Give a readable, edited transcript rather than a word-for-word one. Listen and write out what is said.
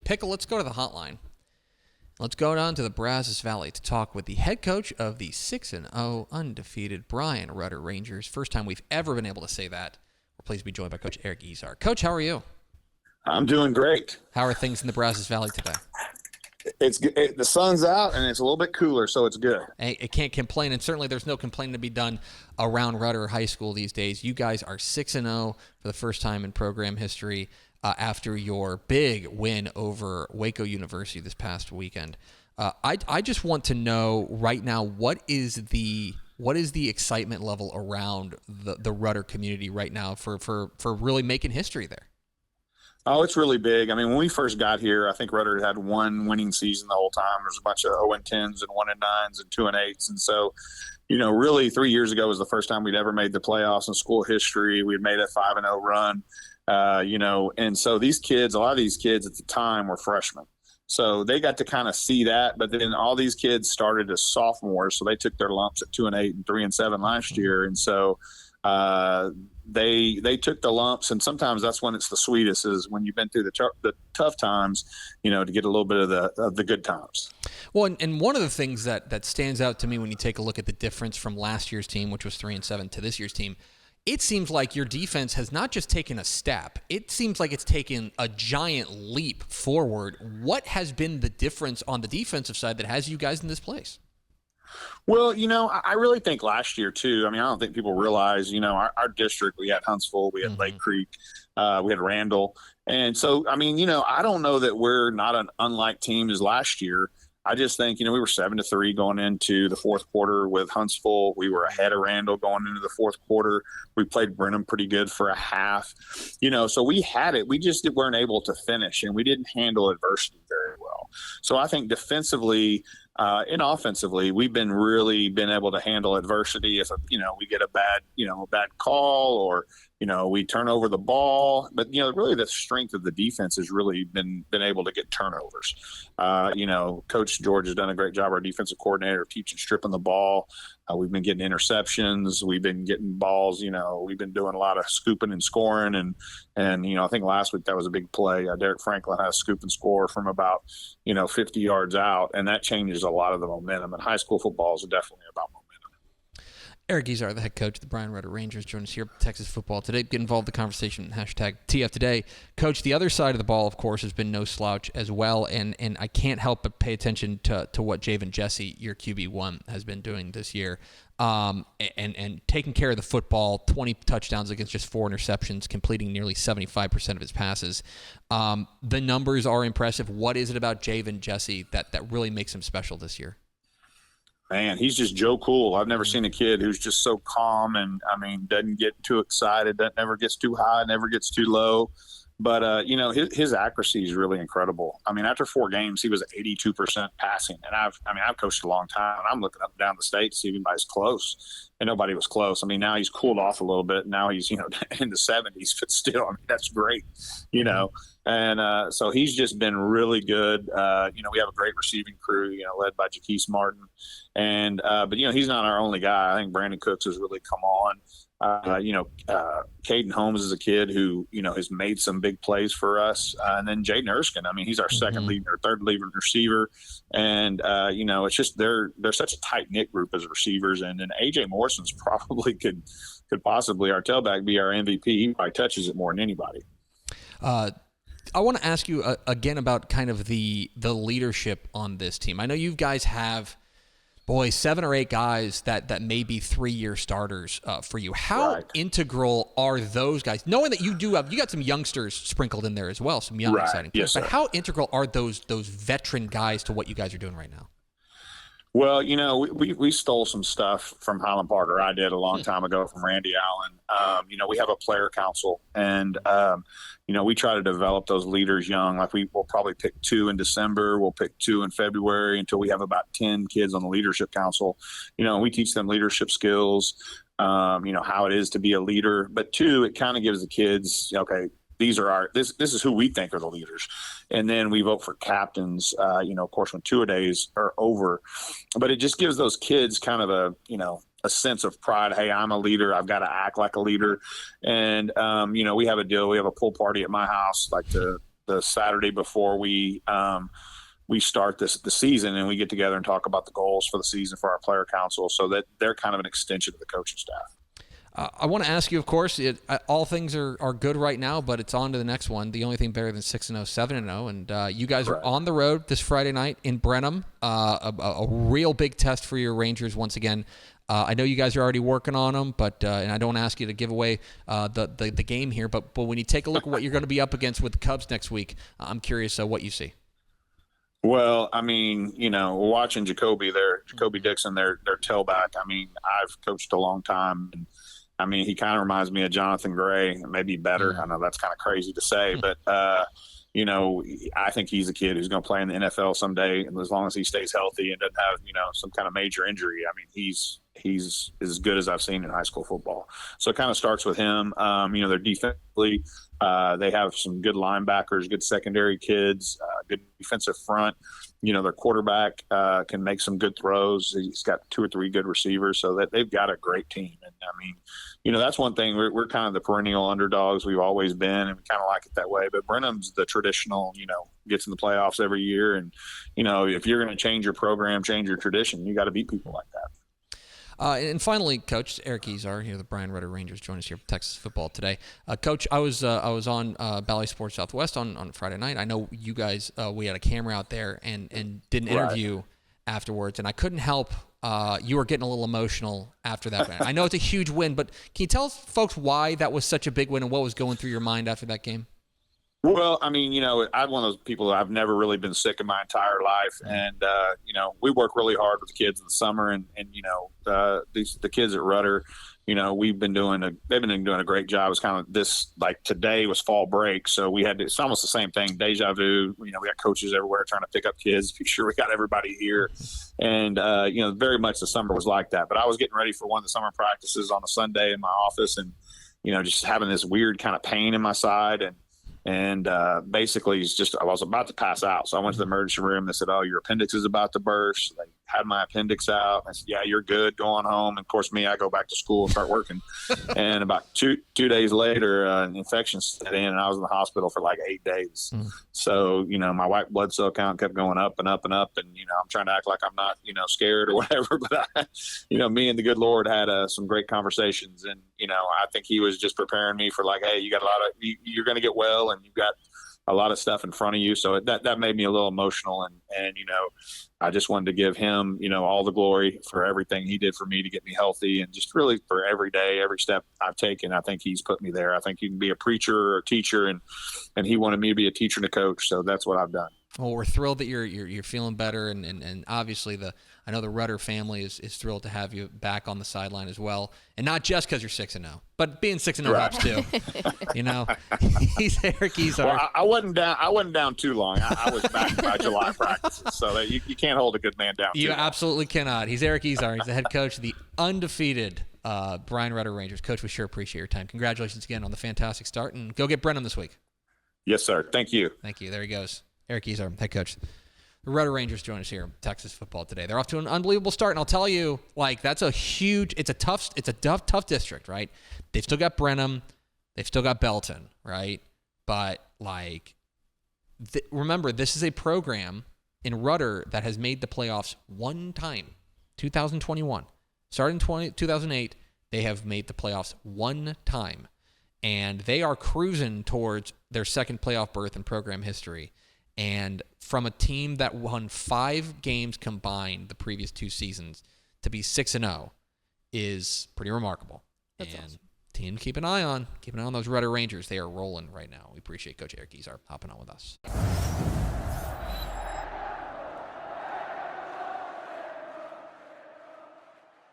Pickle, let's go to the hotline. Let's go down to the Brazos Valley to talk with the head coach of the 6-0 undefeated BRYAN Rudder Rangers. First time we've ever been able to say that. We're pleased to be joined by Coach Eric Ezar. Coach, how are you? I'm doing great. How are things in the Brazos Valley today? The sun's out and it's a little bit cooler, so it's good. I can't complain, and certainly there's no complaining to be done around Rudder High School these days. You guys are 6-0 for the first time in program history after your big win over Waco University this past weekend. I just want to know right now, what is the excitement level around the Rudder community right now for really making history there? Oh, it's really big. I mean, when we first got here, I think Rudder had one winning season the whole time. There's a bunch of 0-10s and 1-9s and 2-8s. And so, really 3 years ago was the first time we'd ever made the playoffs in school history. We'd made a 5-0 run, and so a lot of these kids at the time were freshmen. So they got to kind of see that, but then all these kids started as sophomores. So they took their lumps at 2-8 and 3-7 last year. And so, they took the lumps, and sometimes that's when it's the sweetest, is when you've been through the tough times, to get a little bit of the good times. Well, and one of the things that stands out to me when you take a look at the difference from last year's team, which was 3-7, to this year's team, it seems like your defense has not just taken a step, it seems like it's taken a giant leap forward. What has been the difference on the defensive side that has you guys in this place? Well, I really think last year too. I mean, I don't think people realize, our district, we had Huntsville, we had Lake Creek, we had Randall. And so, I mean, I don't know that we're not an unlike team as last year. I just think, we were 7-3 going into the fourth quarter with Huntsville. We were ahead of Randall going into the fourth quarter. We played Brenham pretty good for a half, so we had it. We just weren't able to finish, and we didn't handle adversity very well. So I think defensively and offensively, we've been able to handle adversity. If we get a bad call, or we turn over the ball, but really the strength of the defense has really been able to get turnovers. Coach George has done a great job. Our defensive coordinator teaching stripping the ball. We've been getting interceptions. We've been getting balls. We've been doing a lot of scooping and scoring. And I think last week that was a big play. Derek Franklin has a scoop and score from about 50 yards out, and that changes a lot of the momentum. And high school football is definitely about momentum. Eric Ezar, the head coach of the BRYAN Rudder Rangers, joins us here at Texas Football Today. Get involved in the conversation, hashtag TF Today. Coach, the other side of the ball, of course, has been no slouch as well, and I can't help but pay attention to what Javen Jesse, your QB1, has been doing this year, and taking care of the football, 20 touchdowns against just 4 interceptions, completing nearly 75% of his passes. The numbers are impressive. What is it about Javen Jesse that really makes him special this year? Man, he's just Joe Cool. I've never seen a kid who's just so calm and, doesn't get too excited, never gets too high, never gets too low. But, his accuracy is really incredible. I mean, after 4 games, he was 82% passing. And I've coached a long time, and I'm looking up and down the state to see if anybody's close. And nobody was close. I mean, now he's cooled off a little bit. Now he's, in the 70s, but still, that's great, And so he's just been really good. We have a great receiving crew, led by Jaquise Martin. And but he's not our only guy. I think Brandon Cooks has really come on. Caden Holmes is a kid who, has made some big plays for us. And then Jaden Erskine, he's our second leading or third leading receiver. And, it's just they're such a tight-knit group as receivers. And then A.J. Morrison's probably could possibly, our tailback, be our MVP. He probably touches it more than anybody. I want to ask you again about kind of the leadership on this team. I know you guys have, 7 or 8 guys that may be 3-year starters for you. How integral are those guys? Knowing that you got some youngsters sprinkled in there as well, some young exciting players. Yes, but how integral are those veteran guys to what you guys are doing right now? Well, we stole some stuff from Highland Park, or I did a long time ago from Randy Allen. We have a player council, and we try to develop those leaders young. Like we'll probably pick 2 in December. We'll pick 2 in February until we have about 10 kids on the leadership council. We teach them leadership skills, how it is to be a leader. But 2, it kind of gives the kids, okay, these are this is who we think are the leaders. And then we vote for captains, of course, when 2-a-days are over. But it just gives those kids kind of a sense of pride. Hey, I'm a leader. I've got to act like a leader. And, we have a deal. We have a pool party at my house, like the the Saturday before we start the season, and we get together and talk about the goals for the season for our player council, so that they're kind of an extension of the coaching staff. I want to ask you, of course, all things are good right now, but it's on to the next one. The only thing better than 6-0, 7-0, and you guys are on the road this Friday night in Brenham. A real big test for your Rangers once again. I know you guys are already working on them, but and I don't ask you to give away the game here, but when you take a look at what you're going to be up against with the Cubs next week, I'm curious what you see. Well, I mean, watching Jacoby Dixon, their tailback. I mean, I've coached a long time, and I mean, he kind of reminds me of Jonathan Gray, maybe better. I know that's kind of crazy to say, but I think he's a kid who's going to play in the NFL someday, as long as he stays healthy and doesn't have some kind of major injury. I mean, he's as good as I've seen in high school football. So it kind of starts with him. They're defensively. They have some good linebackers, good secondary kids, good defensive front. Their quarterback can make some good throws. He's got 2 or 3 good receivers, so that they've got a great team. And I mean, that's one thing. We're kind of the perennial underdogs. We've always been, and we kind of like it that way. But Brenham's the traditional, gets in the playoffs every year. And, if you're going to change your program, change your tradition, you got to beat people like that. And finally, Coach, Eric Ezar, the BRYAN Rudder Rangers, joined us here for Texas Football Today. Coach, I was on Bally Sports Southwest on Friday night. I know you guys, we had a camera out there and did an interview afterwards, and I couldn't help. You were getting a little emotional after that win. I know it's a huge win, but can you tell folks why that was such a big win and what was going through your mind after that game? Well, I mean, I'm one of those people that I've never really been sick in my entire life. And, we work really hard with the kids in the summer and the kids at Rudder, they've been doing a great job. It's kind of this, like today was fall break. So it's almost the same thing. Deja vu, we got coaches everywhere trying to pick up kids, make sure we got everybody here. And, very much the summer was like that, but I was getting ready for one of the summer practices on a Sunday in my office and, just having this weird kind of pain in my side. And basically, I was about to pass out. So I went to the emergency room. They said, "Oh, your appendix is about to burst." They had my appendix out. I said, "Yeah, you're good. Go on home." And of course, I go back to school and start working. And about two days later, an infection set in, and I was in the hospital for like 8 days. So, my white blood cell count kept going up and up and up. And, I'm trying to act like I'm not, scared or whatever. But, me and the good Lord had some great conversations. And, I think he was just preparing me for like, hey, you got you're going to get well, and you've got a lot of stuff in front of you. So that made me a little emotional. And I just wanted to give him, all the glory for everything he did for me to get me healthy, and just really for every day, every step I've taken. I think he's put me there. I think you can be a preacher or a teacher, and he wanted me to be a teacher and a coach. So that's what I've done. Well, we're thrilled that you're feeling better, and obviously I know the Rudder family is thrilled to have you back on the sideline as well, and not just because you're 6-0, but being 6-0 helps too. He's Eric Ezar. Well, I wasn't down too long. I was back by July practices, so you can't hold a good man down. You absolutely cannot. He's Eric Ezar. He's the head coach of the undefeated BRYAN Rudder Rangers. Coach, we sure appreciate your time. Congratulations again on the fantastic start, and go get Brenham this week. Yes, sir. Thank you. Thank you. There he goes. Eric Ezar, head coach. The Rudder Rangers join us here in Texas Football Today. They're off to an unbelievable start, and I'll tell you, it's a tough district, right? They've still got Brenham, they've still got Belton, right? But remember, this is a program in Rudder that has made the playoffs one time, 2021. Starting in 2008, they have made the playoffs one time, and they are cruising towards their second playoff berth in program history. And from a team that won 5 games combined the previous 2 seasons to be 6-0 is pretty remarkable. That's awesome. Team to keep an eye on those Rudder Rangers. They are rolling right now. We appreciate Coach Eric Ezar hopping on with us.